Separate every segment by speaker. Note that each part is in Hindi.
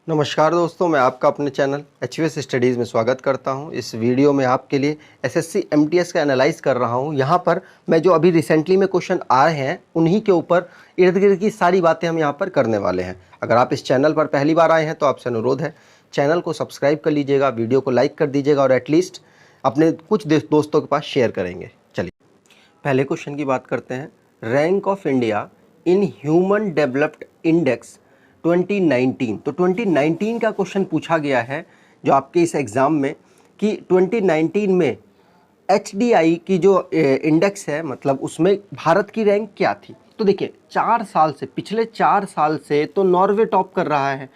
Speaker 1: नमस्कार दोस्तों, मैं आपका अपने चैनल एचवीएस स्टडीज़ में स्वागत करता हूं। इस वीडियो में आपके लिए एसएससी एमटीएस का एनालाइज कर रहा हूं। यहां पर मैं जो अभी रिसेंटली में क्वेश्चन आए हैं उन्हीं के ऊपर इर्द गिर्द की सारी बातें हम यहां पर करने वाले हैं। अगर आप इस चैनल पर पहली बार आए हैं तो आपसे अनुरोध है, चैनल को सब्सक्राइब कर लीजिएगा, वीडियो को लाइक कर दीजिएगा और एटलीस्ट अपने कुछ दोस्तों के पास शेयर करेंगे। चलिए पहले क्वेश्चन की बात करते हैं। Rank of India in human developed index 2019। तो 2019 का क्वेश्चन पूछा गया है जो आपके इस एग्ज़ाम में कि 2019 में HDI की जो इंडेक्स है, मतलब उसमें भारत की रैंक क्या थी। तो देखिए 4 साल से, पिछले 4 साल से तो नॉर्वे टॉप कर रहा है।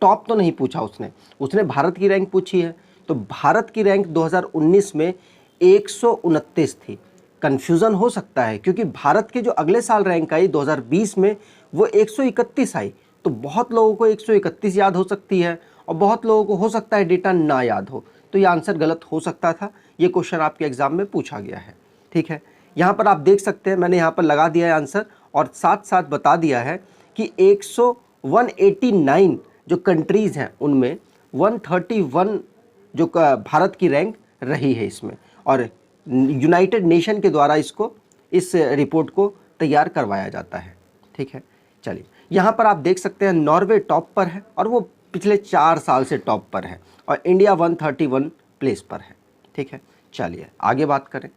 Speaker 1: टॉप तो नहीं पूछा उसने भारत की रैंक पूछी है। तो भारत की रैंक 2019 में 129 थी। कन्फ्यूज़न हो सकता है क्योंकि भारत के जो अगले साल रैंक आई 2020 में वो 131 आई। तो बहुत लोगों को 131 याद हो सकती है और बहुत लोगों को हो सकता है डेटा ना याद हो, तो ये आंसर गलत हो सकता था। ये क्वेश्चन आपके एग्जाम में पूछा गया है, ठीक है। यहाँ पर आप देख सकते हैं, मैंने यहाँ पर लगा दिया है आंसर और साथ साथ बता दिया है कि 189 जो कंट्रीज़ हैं उनमें 131 जो भारत की रैंक रही है इसमें, और यूनाइटेड नेशन के द्वारा इस रिपोर्ट को तैयार करवाया जाता है, ठीक है। चलिए यहाँ पर आप देख सकते हैं नॉर्वे टॉप पर है और वो पिछले 4 साल से टॉप पर है और इंडिया 131 प्लेस पर है, ठीक है। चलिए आगे बात करें।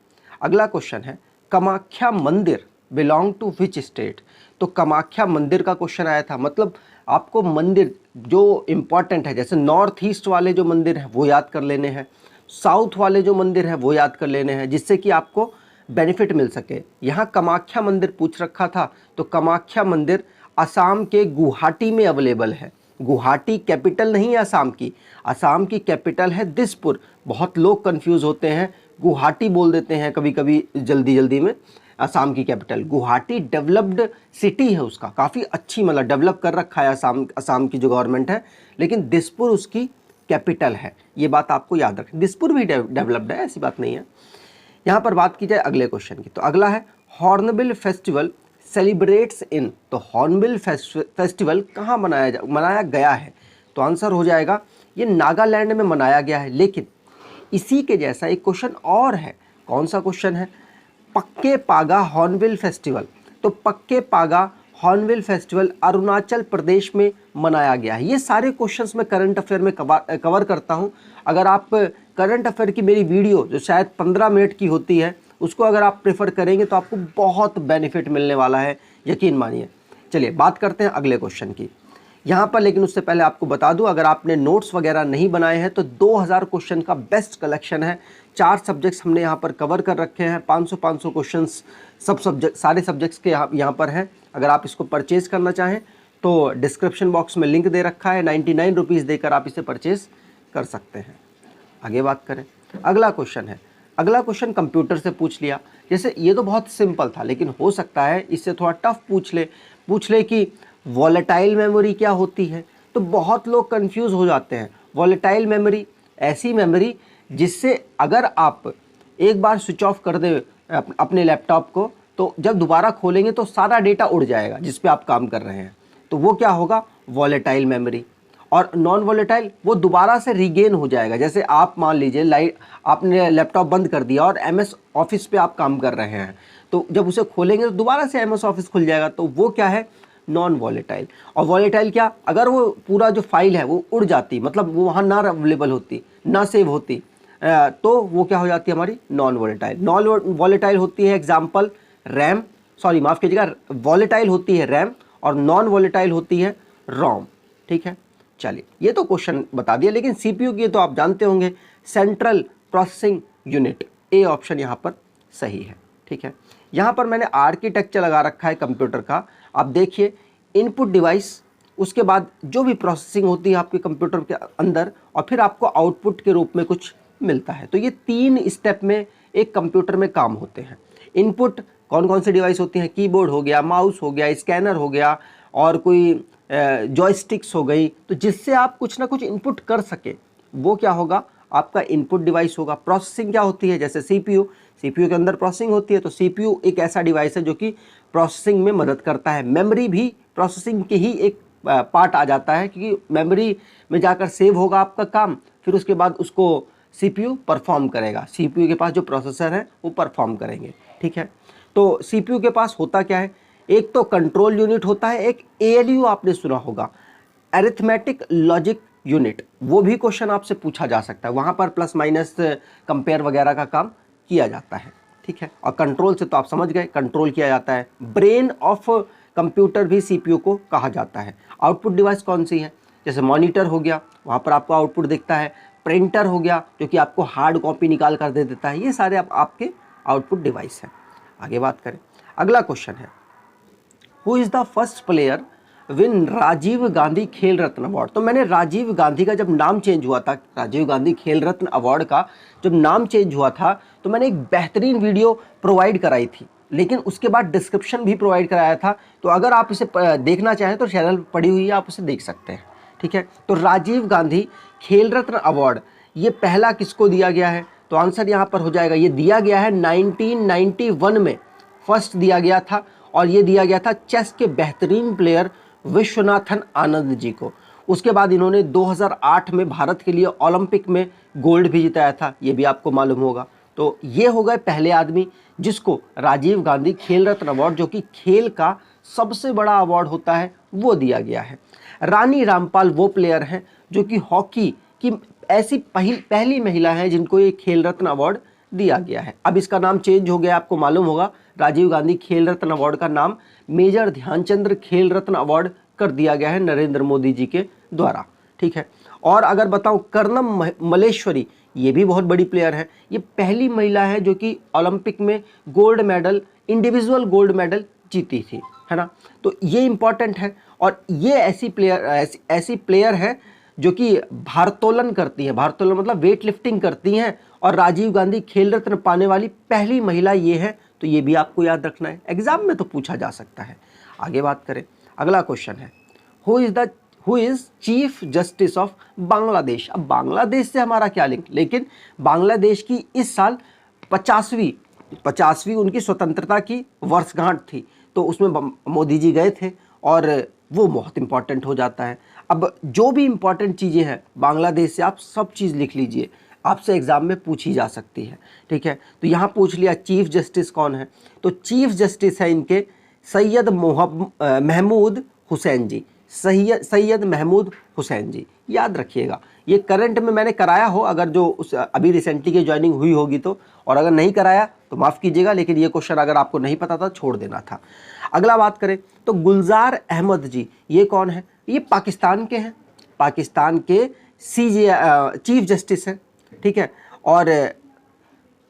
Speaker 1: अगला क्वेश्चन है कामाख्या मंदिर बिलोंग टू विच स्टेट। तो कामाख्या मंदिर का क्वेश्चन आया था, मतलब आपको मंदिर जो इम्पॉर्टेंट है, जैसे नॉर्थ ईस्ट वाले जो मंदिर हैं वो याद कर लेने हैं, साउथ वाले जो मंदिर हैं वो याद कर लेने हैं, जिससे कि आपको बेनिफिट मिल सके। यहाँ कामाख्या मंदिर पूछ रखा था, तो कामाख्या मंदिर असम के गुवाहाटी में अवेलेबल है। गुवाहाटी कैपिटल नहीं है असम की कैपिटल है दिसपुर। बहुत लोग कंफ्यूज होते हैं, गुवाहाटी बोल देते हैं कभी कभी जल्दी में। असम की कैपिटल गुवाहाटी डेवलप्ड सिटी है, उसका काफ़ी अच्छी, मतलब डेवलप कर रखा है असम की जो गवर्नमेंट है, लेकिन दिसपुर उसकी कैपिटल है। ये बात आपको याद रखें, दिसपुर भी डेवलप्ड है, ऐसी बात नहीं है। यहाँ पर बात की जाए अगले क्वेश्चन की, तो अगला है हॉर्नबिल फेस्टिवल सेलिब्रेट्स इन। तो हॉर्नबिल फेस्टिवल कहाँ मनाया गया है। तो आंसर हो जाएगा ये नागालैंड में मनाया गया है। लेकिन इसी के जैसा एक क्वेश्चन और है। कौन सा क्वेश्चन है? पक्के पागा हॉर्नबिल फेस्टिवल। तो पक्के पागा हॉर्नबिल फेस्टिवल अरुणाचल प्रदेश में मनाया गया है। ये सारे क्वेश्चंस मैं करंट अफेयर में कवर करता हूँ। अगर आप करंट अफेयर की मेरी वीडियो जो शायद 15 मिनट की होती है उसको अगर आप प्रेफर करेंगे तो आपको बहुत बेनिफिट मिलने वाला है, यकीन मानिए। चलिए बात करते हैं अगले क्वेश्चन की यहाँ पर, लेकिन उससे पहले आपको बता दूं, अगर आपने नोट्स वगैरह नहीं बनाए हैं तो 2000 क्वेश्चन का बेस्ट कलेक्शन है। 4 सब्जेक्ट्स हमने यहाँ पर कवर कर रखे हैं, 500 क्वेश्चंस सारे सब्जेक्ट्स के यहाँ पर हैं। अगर आप इसको परचेज़ करना चाहें तो डिस्क्रिप्शन बॉक्स में लिंक दे रखा है, 99 रुपीज़ देकर आप इसे परचेज़ कर सकते हैं। आगे बात करें, अगला क्वेश्चन कंप्यूटर से पूछ लिया। जैसे ये तो बहुत सिंपल था, लेकिन हो सकता है इससे थोड़ा टफ पूछ ले कि वॉलेटाइल मेमोरी क्या होती है। तो बहुत लोग कंफ्यूज हो जाते हैं। वॉलेटाइल मेमोरी ऐसी मेमोरी जिससे अगर आप एक बार स्विच ऑफ कर दे अपने लैपटॉप को, तो जब दोबारा खोलेंगे तो सारा डेटा उड़ जाएगा जिस पे आप काम कर रहे हैं। तो वो क्या होगा? Volatile memory. और नॉन वॉलेटाइल वो दोबारा से रीगेन हो जाएगा। जैसे आप मान लीजिए आपने लैपटॉप बंद कर दिया और MS ऑफिस पे आप काम कर रहे हैं, तो जब उसे खोलेंगे तो दोबारा से MS ऑफिस खुल जाएगा। तो वो क्या है? Non volatile. और वॉलेटाइल क्या? अगर वो पूरा जो फाइल है वो उड़ जाती, मतलब वो वहाँ ना अवेलेबल होती, ना सेव होती, तो वो क्या हो जाती है? हमारी नॉन वॉलेटाइल। नॉन वॉलेटाइल होती है एग्जाम्पल रैम, सॉरी माफ़ कीजिएगा, वॉलेटाइल होती है रैम और नॉन वॉलेटाइल होती है रोम, ठीक है। चलिए ये तो क्वेश्चन बता दिया, लेकिन CPU की तो आप जानते होंगे, central processing unit. A option यहाँ पर सही है, ठीक है। यहाँ पर मैंने आर्किटेक्चर लगा रखा है कंप्यूटर का। आप देखिए, इनपुट डिवाइस, उसके बाद जो भी प्रोसेसिंग होती है आपके कंप्यूटर के अंदर, और फिर आपको आउटपुट के रूप में कुछ मिलता है। तो ये 3 स्टेप में एक कंप्यूटर में काम होते हैं। इनपुट कौन कौन सी डिवाइस होती हैं? कीबोर्ड हो गया, माउस हो गया, स्कैनर हो गया और कोई जॉयस्टिक्स हो गई, तो जिससे आप कुछ ना कुछ इनपुट कर सके, वो क्या होगा? आपका इनपुट डिवाइस होगा। प्रोसेसिंग क्या होती है? जैसे CPU के अंदर प्रोसेसिंग होती है, तो CPU एक ऐसा डिवाइस है जो कि प्रोसेसिंग में मदद करता है। मेमोरी भी प्रोसेसिंग की ही एक पार्ट आ जाता है, क्योंकि मेमोरी में जाकर सेव होगा आपका काम, फिर उसके बाद उसको CPU परफॉर्म करेगा। CPU के पास जो प्रोसेसर है वो परफॉर्म करेंगे, ठीक है। तो CPU के पास होता क्या है, एक तो कंट्रोल यूनिट होता है, एक ALU आपने सुना होगा, अरिथमेटिक लॉजिक यूनिट, वो भी क्वेश्चन आपसे पूछा जा सकता है। वहाँ पर प्लस माइनस कंपेयर वगैरह का काम किया जाता है, ठीक है। और कंट्रोल से तो आप समझ गए, कंट्रोल किया जाता है। ब्रेन ऑफ कंप्यूटर भी CPU को कहा जाता है। आउटपुट डिवाइस कौन सी है, जैसे मॉनिटर हो गया, वहाँ पर आपको आउटपुट दिखता है। प्रिंटर हो गया जो कि आपको हार्ड कॉपी निकाल कर दे देता है। ये सारे आपके आउटपुट डिवाइस हैं। आगे बात करें, अगला क्वेश्चन है, who is the first player win Rajiv Gandhi Khel Ratna award. तो मैंने राजीव गांधी का जब नाम चेंज हुआ था, राजीव गांधी खेल रत्न अवार्ड का जब नाम चेंज हुआ था, तो मैंने एक बेहतरीन वीडियो प्रोवाइड कराई थी, लेकिन उसके बाद डिस्क्रिप्शन भी प्रोवाइड कराया था। तो अगर आप इसे देखना चाहें तो चैनल पड़ी हुई है, आप उसे देख सकते हैं, ठीक है। तो राजीव गांधी खेल रत्न अवार्ड ये पहला किसको दिया गया है, तो आंसर यहाँ पर हो जाएगा, ये दिया गया है 1991 में फर्स्ट दिया गया था, और ये दिया गया था चेस के बेहतरीन प्लेयर विश्वनाथन आनंद जी को। उसके बाद इन्होंने 2008 में भारत के लिए ओलंपिक में गोल्ड भी जिताया था, ये भी आपको मालूम होगा। तो ये हो गए पहले आदमी जिसको राजीव गांधी खेल रत्न अवार्ड, जो कि खेल का सबसे बड़ा अवार्ड होता है, वो दिया गया है। रानी रामपाल वो प्लेयर हैं जो कि हॉकी की ऐसी पहली महिला है जिनको ये खेल रत्न अवार्ड दिया गया है। अब इसका नाम चेंज हो गया, आपको मालूम होगा, राजीव गांधी खेल रत्न अवार्ड का नाम मेजर ध्यानचंद्र खेल रत्न अवार्ड कर दिया गया है नरेंद्र मोदी जी के द्वारा, ठीक है। और अगर बताऊं, कर्णम मल्लेश्वरी ये भी बहुत बड़ी प्लेयर है, ये पहली महिला है जो कि ओलंपिक में gold medal, individual gold medal जीती थी, है ना। तो ये इंपॉर्टेंट है। और ये ऐसी प्लेयर है जो कि भारोत्तोलन करती है, भारोत्तोलन मतलब वेट लिफ्टिंग करती हैं, और राजीव गांधी खेल रत्न पाने वाली पहली महिला ये है। तो ये भी आपको याद रखना है, एग्जाम में तो पूछा जा सकता है। आगे बात करें, अगला क्वेश्चन है, who is chief justice of Bangladesh. अब बांग्लादेश से हमारा क्या लिंक, लेकिन बांग्लादेश की इस साल 50वीं उनकी स्वतंत्रता की वर्षगांठ थी, तो उसमें मोदी जी गए थे और वो बहुत इंपॉर्टेंट हो जाता है। अब जो भी इंपॉर्टेंट चीज़ें हैं बांग्लादेश से, आप सब चीज़ लिख लीजिए, आपसे एग्जाम में पूछी जा सकती है, ठीक है। तो यहाँ पूछ लिया चीफ जस्टिस कौन है, तो चीफ जस्टिस है इनके सैयद महमूद हुसैन जी, सैयद महमूद हुसैन जी, याद रखिएगा। ये करंट में मैंने कराया हो, अगर जो उस अभी रिसेंटली की ज्वाइनिंग हुई होगी तो, और अगर नहीं कराया तो माफ़ कीजिएगा, लेकिन ये क्वेश्चन अगर आपको नहीं पता था छोड़ देना था। अगला बात करें तो गुलजार अहमद जी ये कौन है, ये पाकिस्तान के हैं, पाकिस्तान के चीफ जस्टिस हैं, ठीक है। और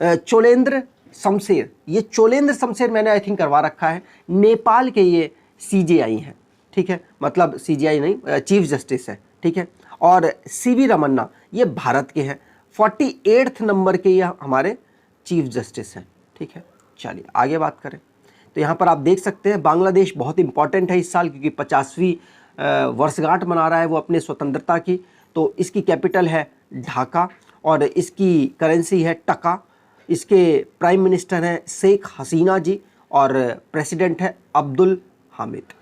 Speaker 1: चोलेंद्र शमशेर, ये चोलेंद्र शमशेर मैंने आई थिंक करवा रखा है, नेपाल के ये CJI हैं, ठीक है, मतलब CJI नहीं, चीफ जस्टिस है, ठीक है। और CV रमन्ना ये भारत के हैं, 48 नंबर के ये हमारे चीफ जस्टिस हैं, ठीक है। चलिए आगे बात करें, तो यहाँ पर आप देख सकते हैं बांग्लादेश बहुत इंपॉर्टेंट है इस साल, क्योंकि 50वीं वर्षगांठ मना रहा है वो अपने स्वतंत्रता की। तो इसकी कैपिटल है ढाका और इसकी करेंसी है टका, इसके प्राइम मिनिस्टर हैं शेख हसीना जी और प्रेसिडेंट है अब्दुल हामिद।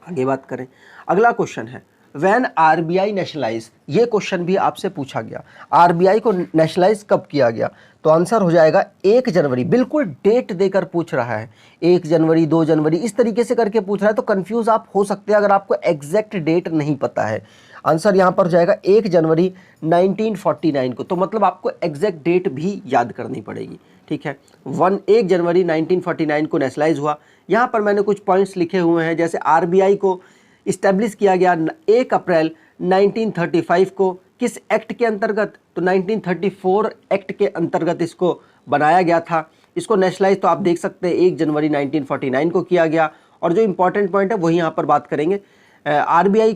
Speaker 1: आगे बात करें, अगला क्वेश्चन है व्हेन RBI नेशनलाइज, ये क्वेश्चन भी आपसे पूछा गया, RBI को नेशनलाइज कब किया गया, तो आंसर हो जाएगा 1 जनवरी, बिल्कुल डेट देकर पूछ रहा है, 1 जनवरी 2 जनवरी इस तरीके से करके पूछ रहा है, तो कंफ्यूज आप हो सकते हैं अगर आपको एग्जैक्ट डेट नहीं पता है। आंसर यहाँ पर हो जाएगा 1 जनवरी 1949 को, तो मतलब आपको एग्जैक्ट डेट भी याद करनी पड़ेगी, ठीक है। 1 जनवरी 1949 को नेशनलाइज हुआ। यहाँ पर मैंने कुछ पॉइंट्स लिखे हुए हैं, जैसे RBI को इस्टेब्लिश किया गया 1 अप्रैल 1935 को, किस एक्ट के अंतर्गत, तो 1934 एक्ट के अंतर्गत इसको बनाया गया था। इसको नेशनलाइज तो आप देख सकते हैं 1 जनवरी 1949 को किया गया। और जो इंपॉर्टेंट पॉइंट है वही यहाँ पर बात करेंगे, RBI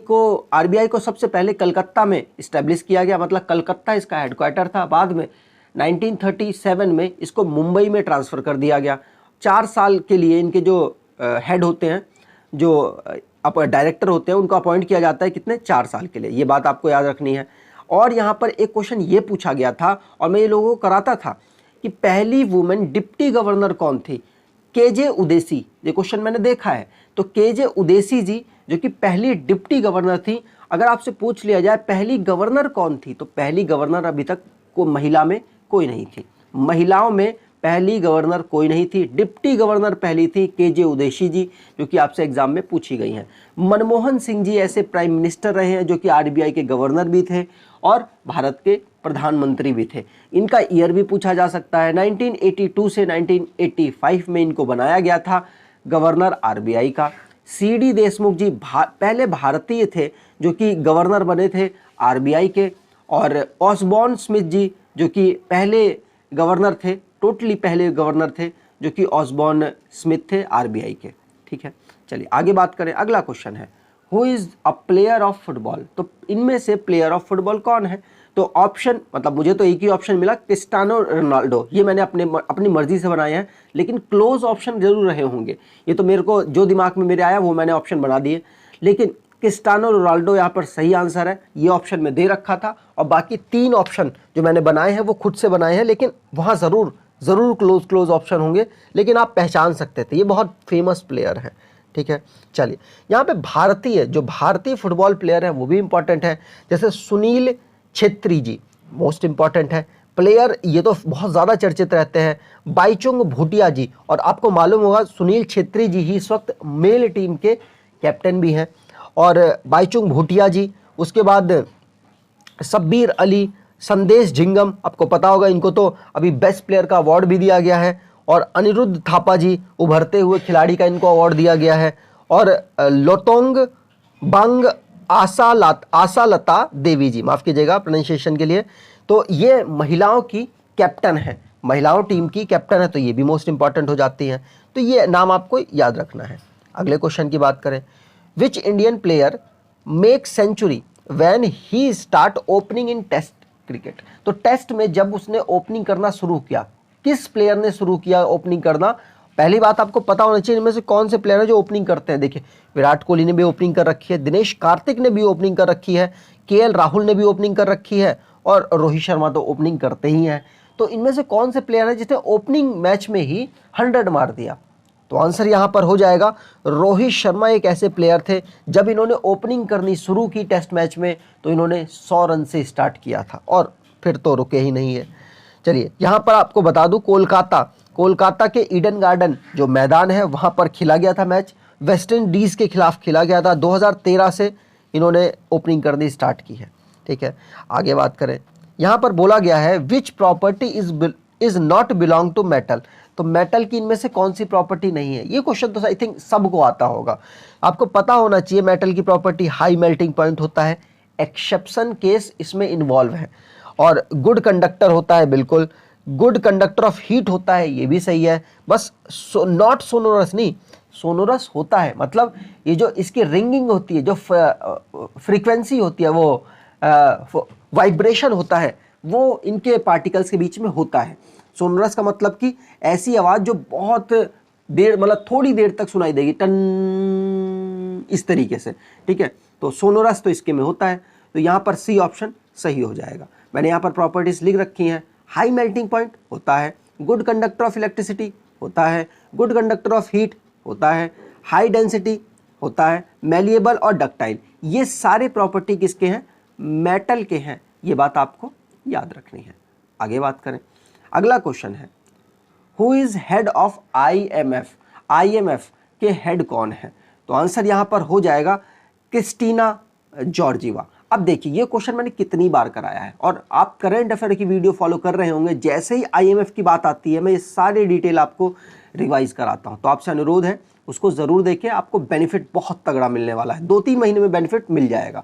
Speaker 1: को सबसे पहले कलकत्ता में इस्टेब्लिश किया गया, मतलब कलकत्ता इसका हेडक्वार्टर था। बाद में 1937 में इसको मुंबई में ट्रांसफ़र कर दिया गया। 4 साल के लिए इनके जो हेड होते हैं, जो डायरेक्टर होते हैं, उनको अपॉइंट किया जाता है, कितने, 4 साल के लिए, ये बात आपको याद रखनी है। और यहाँ पर एक क्वेश्चन ये पूछा गया था और मैं ये लोगों को कराता था कि पहली वुमेन डिप्टी गवर्नर कौन थी, KJ उदेसी, ये क्वेश्चन मैंने देखा है। तो KJ उदेसी जी जो कि पहली डिप्टी गवर्नर थी। अगर आपसे पूछ लिया जाए पहली गवर्नर कौन थी, तो पहली गवर्नर अभी तक को महिला में कोई नहीं थी। महिलाओं में पहली गवर्नर कोई नहीं थी। डिप्टी गवर्नर पहली थी केजे उदेशी जी, जो कि आपसे एग्जाम में पूछी गई हैं। मनमोहन सिंह जी ऐसे प्राइम मिनिस्टर रहे हैं जो कि आरबीआई के गवर्नर भी थे और भारत के प्रधानमंत्री भी थे। इनका ईयर भी पूछा जा सकता है। 1982 से 1985 में इनको बनाया गया था गवर्नर आरबीआई का। सीडी देशमुख जी पहले भारतीय थे जो कि गवर्नर बने थे आरबीआई के, और ऑसबॉर्न स्मिथ जी जो कि पहले गवर्नर थे, टोटली पहले गवर्नर थे जो कि ऑसबॉर्न स्मिथ थे आरबीआई के। ठीक है, चलिए आगे बात करें। अगला क्वेश्चन है who is a player of football. तो इनमें से प्लेयर ऑफ फुटबॉल कौन है? तो ऑप्शन, मतलब मुझे तो एक ही ऑप्शन मिला, क्रिस्टियानो रोनाल्डो। ये मैंने अपनी मर्जी से बनाए हैं, लेकिन क्लोज ऑप्शन जरूर रहे होंगे। ये तो मेरे को जो दिमाग में मेरे आया वो मैंने ऑप्शन बना दिए, लेकिन क्रिस्टियानो रोनाल्डो यहाँ पर सही आंसर है। ये ऑप्शन में दे रखा था, और बाकी 3 ऑप्शन जो मैंने बनाए हैं वो खुद से बनाए हैं, लेकिन वहाँ ज़रूर क्लोज ऑप्शन होंगे, लेकिन आप पहचान सकते थे, ये बहुत फेमस प्लेयर हैं। ठीक है, चलिए यहाँ पे जो भारतीय फुटबॉल प्लेयर हैं वो भी इंपॉर्टेंट है। जैसे सुनील छेत्री जी मोस्ट इंपॉर्टेंट है प्लेयर, ये तो बहुत ज़्यादा चर्चित रहते हैं। बाईचुंग भूटिया जी, और आपको मालूम होगा सुनील छेत्री जी ही इस वक्त मेल टीम के कैप्टन भी हैं, और बाईचुंग भूटिया जी। उसके बाद शब्बीर अली, संदेश झिंगम, आपको पता होगा इनको तो अभी बेस्ट प्लेयर का अवार्ड भी दिया गया है, और अनिरुद्ध थापा जी उभरते हुए खिलाड़ी का इनको अवार्ड दिया गया है, और लोतोंग बांग आशालता देवी जी, माफ़ कीजिएगा प्रोनाउंसिएशन के लिए। तो ये महिलाओं की कैप्टन है, महिलाओं टीम की कैप्टन है, तो ये भी मोस्ट इंपॉर्टेंट हो जाती हैं। तो ये नाम आपको याद रखना है। अगले क्वेश्चन की बात करें, which Indian player make century when he start opening in test cricket. तो टेस्ट में जब उसने ओपनिंग करना शुरू किया, किस प्लेयर ने शुरू किया ओपनिंग करना? पहली बात आपको पता होना चाहिए इनमें से कौन से प्लेयर है जो ओपनिंग करते हैं। देखिए, विराट कोहली ने भी ओपनिंग कर रखी है, दिनेश कार्तिक ने भी ओपनिंग कर रखी है, केएल राहुल ने भी ओपनिंग कर रखी है, और रोहित शर्मा तो ओपनिंग करते ही हैं। तो इनमें से कौन से प्लेयर है जिसने ओपनिंग मैच में ही 100 मार दिया? तो आंसर यहाँ पर हो जाएगा रोहित शर्मा। एक ऐसे प्लेयर थे जब इन्होंने ओपनिंग करनी शुरू की टेस्ट मैच में तो इन्होंने 100 रन से स्टार्ट किया था, और फिर तो रुके ही नहीं है। चलिए यहाँ पर आपको बता दूं, कोलकाता के ईडन गार्डन जो मैदान है वहाँ पर खेला गया था मैच, वेस्ट इंडीज़ के खिलाफ खेला गया था। 2013 से इन्होंने ओपनिंग करनी स्टार्ट की है। ठीक है, आगे बात करें। यहाँ पर बोला गया है which property is not belong to metal. तो मेटल की इनमें से कौन सी प्रॉपर्टी नहीं है? ये क्वेश्चन तो आई थिंक सबको आता होगा, आपको पता होना चाहिए। मेटल की प्रॉपर्टी हाई मेल्टिंग पॉइंट होता है, एक्सेप्शन केस इसमें इन्वॉल्व है, और गुड कंडक्टर होता है, बिल्कुल गुड कंडक्टर ऑफ हीट होता है, ये भी सही है। बस नॉट सोनोरस नहीं, सोनोरस होता है, मतलब ये जो इसकी रिंगिंग होती है, जो फ्रीक्वेंसी होती है, वो वाइब्रेशन होता है, वो इनके पार्टिकल्स के बीच में होता है। सोनोरस का मतलब कि ऐसी आवाज़ जो बहुत देर, मतलब थोड़ी देर तक सुनाई देगी, टन, इस तरीके से। ठीक है, तो सोनोरस तो इसके में होता है, तो यहाँ पर सी ऑप्शन सही हो जाएगा। मैंने यहाँ पर प्रॉपर्टीज लिख रखी हैं, हाई मेल्टिंग पॉइंट होता है, गुड कंडक्टर ऑफ इलेक्ट्रिसिटी होता है, गुड कंडक्टर ऑफ हीट होता है, हाई डेंसिटी होता है, मैलिएबल और डक्टाइल। ये सारे प्रॉपर्टी किसके हैं? मेटल के हैं। ये बात आपको याद रखनी है। आगे बात करें। अगला क्वेश्चन है who is head of IMF. IMF के हेड कौन है? तो आंसर यहाँ पर हो जाएगा क्रिस्टीना जॉर्जीवा। अब देखिए, ये क्वेश्चन मैंने कितनी बार कराया है, और आप करंट अफेयर की वीडियो फॉलो कर रहे होंगे। जैसे ही आईएमएफ की बात आती है मैं ये सारी डिटेल आपको रिवाइज कराता हूँ, तो आपसे अनुरोध है उसको ज़रूर देखें, आपको बेनिफिट बहुत तगड़ा मिलने वाला है, 2-3 महीने में बेनिफिट मिल जाएगा।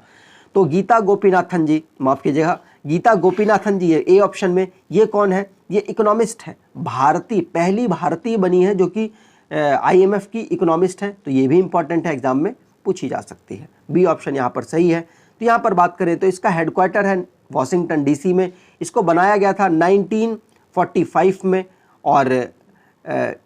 Speaker 1: तो गीता गोपीनाथन जी, माफ़ कीजिएगा, गीता गोपीनाथन जी है ए ऑप्शन में। ये कौन है? ये इकोनॉमिस्ट है, पहली भारतीय बनी है जो कि आईएमएफ की इकोनॉमिस्ट है, तो ये भी इंपॉर्टेंट है, एग्जाम में पूछी जा सकती है। बी ऑप्शन यहाँ पर सही है। तो यहाँ पर बात करें तो इसका हेडक्वार्टर है वॉशिंगटन डीसी में। इसको बनाया गया था 1945 में, और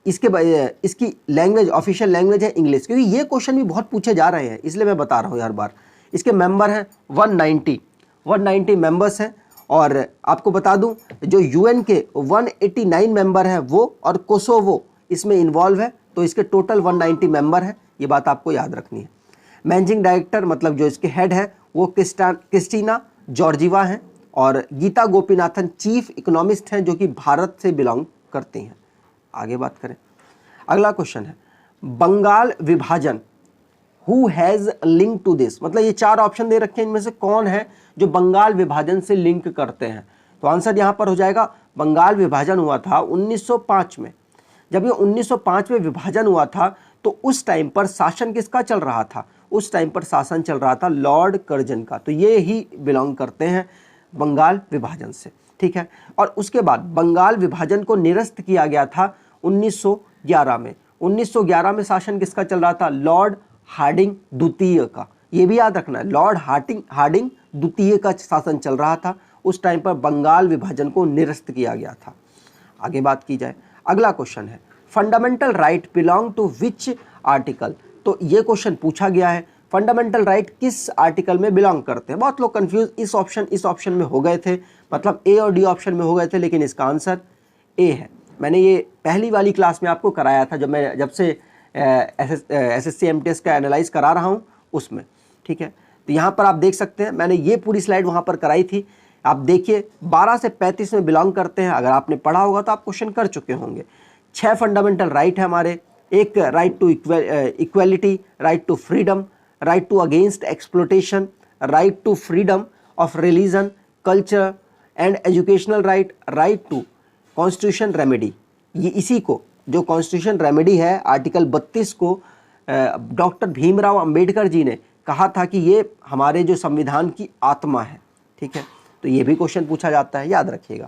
Speaker 1: इसकी लैंग्वेज, ऑफिशियल लैंग्वेज है इंग्लिश। क्योंकि ये क्वेश्चन भी बहुत पूछे जा रहे हैं, इसलिए मैं बता रहा हूँ हर बार। इसके मेंबर हैं 190 मेंबर्स हैं, और आपको बता दूं जो यूएन के 189 मेंबर हैं वो, और कोसोवो इसमें इन्वॉल्व है, तो इसके टोटल 190 मेंबर हैं। ये बात आपको याद रखनी है। मैनेजिंग डायरेक्टर मतलब जो इसके हेड है वो क्रिस्टीना जॉर्जीवा हैं, और गीता गोपीनाथन चीफ इकोनॉमिस्ट हैं जो कि भारत से बिलोंग करती हैं। आगे बात करें, अगला क्वेश्चन है बंगाल विभाजन, who has link to this, मतलब ये 4 ऑप्शन दे रखे हैं, इनमें से कौन है जो बंगाल विभाजन से लिंक करते हैं। तो आंसर यहाँ पर हो जाएगा बंगाल विभाजन हुआ था 1905 में। जब ये 1905 में विभाजन हुआ था तो उस टाइम पर शासन किसका चल रहा था, उस टाइम पर शासन चल रहा था लॉर्ड कर्जन का। तो ये ही बिलोंग करते हैं बंगाल विभाजन से, ठीक है। और उसके बाद बंगाल विभाजन को निरस्त किया गया था 1911 में। 1911 में शासन किसका चल रहा था, लॉर्ड हार्डिंग द्वितीय का। ये भी याद रखना है, लॉर्ड हार्डिंग द्वितीय का शासन चल रहा था। उस टाइम पर बंगाल विभाजन को निरस्त किया गया था। आगे बात की जाए, अगला क्वेश्चन है fundamental right belong to which article. तो ये क्वेश्चन पूछा गया है, फंडामेंटल राइट किस आर्टिकल में बिलोंग करते हैं। बहुत लोग कंफ्यूज इस ऑप्शन में हो गए थे, मतलब ए और डी ऑप्शन में हो गए थे, लेकिन इसका आंसर ए है। मैंने ये पहली वाली क्लास में आपको कराया था, जब से SSC MTS का एनालाइज करा रहा हूँ उसमें, ठीक है। तो यहाँ पर आप देख सकते हैं मैंने ये पूरी स्लाइड वहाँ पर कराई थी। आप देखिए 12 से 35 में बिलोंग करते हैं। अगर आपने पढ़ा होगा तो आप क्वेश्चन कर चुके होंगे। 6 फंडामेंटल राइट है हमारे, एक right to equality, right to freedom, right to against exploitation, right to freedom of religion, culture and educational right, right to constitution remedy. ये इसी को जो कॉन्स्टिट्यूशन रेमेडी है आर्टिकल 32 को डॉक्टर भीमराव अंबेडकर जी ने कहा था कि ये हमारे जो संविधान की आत्मा है, ठीक है। तो ये भी क्वेश्चन पूछा जाता है, याद रखिएगा।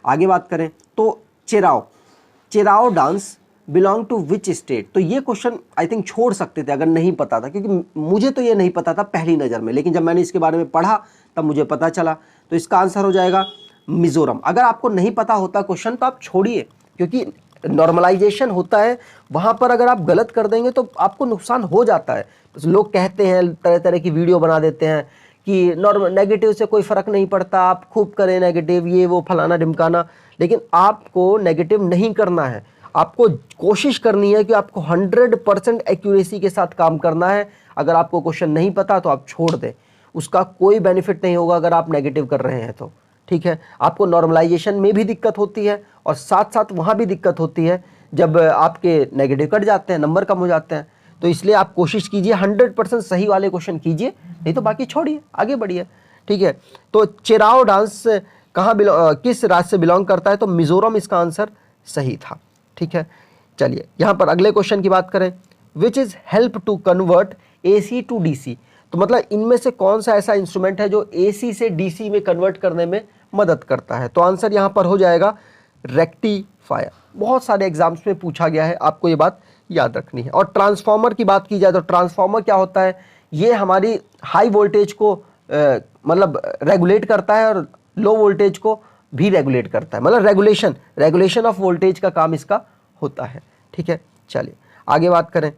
Speaker 1: आगे बात करें तो Cheraw dance belong to which state. तो ये क्वेश्चन आई थिंक छोड़ सकते थे अगर नहीं पता था, क्योंकि मुझे तो ये नहीं पता था पहली नज़र में, लेकिन जब मैंने इसके बारे में पढ़ा तब मुझे पता चला। तो इसका आंसर हो जाएगा मिजोरम। अगर आपको नहीं पता होता क्वेश्चन तो आप छोड़िए, क्योंकि नॉर्मलाइजेशन होता है वहाँ पर अगर आप गलत कर देंगे तो आपको नुकसान हो जाता है। तो लोग कहते हैं, तरह तरह की वीडियो बना देते हैं कि नेगेटिव से कोई फ़र्क नहीं पड़ता, आप खूब करें नेगेटिव, ये वो फलाना ढिमकाना। लेकिन आपको नेगेटिव नहीं करना है, आपको कोशिश करनी है कि आपको 100% एक्यूरेसी के साथ काम करना है। अगर आपको क्वेश्चन नहीं पता तो आप छोड़ दें, उसका कोई बेनिफिट नहीं होगा अगर आप नेगेटिव कर रहे हैं तो, ठीक है। आपको नॉर्मलाइजेशन में भी दिक्कत होती है और साथ साथ वहाँ भी दिक्कत होती है जब आपके नेगेटिव कट जाते हैं, नंबर कम हो जाते हैं। तो इसलिए आप कोशिश कीजिए 100% सही वाले क्वेश्चन कीजिए, नहीं तो बाकी छोड़िए, आगे बढ़िए, ठीक है। तो चेराओ डांस किस राज्य से बिलोंग करता है, तो मिजोरम इसका आंसर सही था, ठीक है। चलिए यहाँ पर अगले क्वेश्चन की बात करें, which is help to convert AC to DC। तो मतलब इनमें से कौन सा ऐसा इंस्ट्रूमेंट है जो AC से DC में कन्वर्ट करने में मदद करता है। तो आंसर यहाँ पर हो जाएगा रेक्टिफायर। बहुत सारे एग्जाम्स में पूछा गया है, आपको ये बात याद रखनी है। और ट्रांसफार्मर की बात की जाए तो ट्रांसफार्मर क्या होता है, ये हमारी हाई वोल्टेज को मतलब रेगुलेट करता है और लो वोल्टेज को भी रेगुलेट करता है, मतलब रेगुलेशन ऑफ वोल्टेज का काम इसका होता है, ठीक है। चलिए आगे बात करें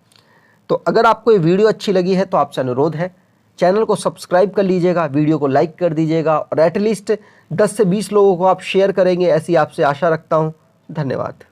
Speaker 1: तो अगर आपको ये वीडियो अच्छी लगी है तो आपसे अनुरोध है चैनल को सब्सक्राइब कर लीजिएगा, वीडियो को लाइक कर दीजिएगा और एटलीस्ट 10 से 20 लोगों को आप शेयर करेंगे, ऐसी आपसे आशा रखता हूँ। धन्यवाद।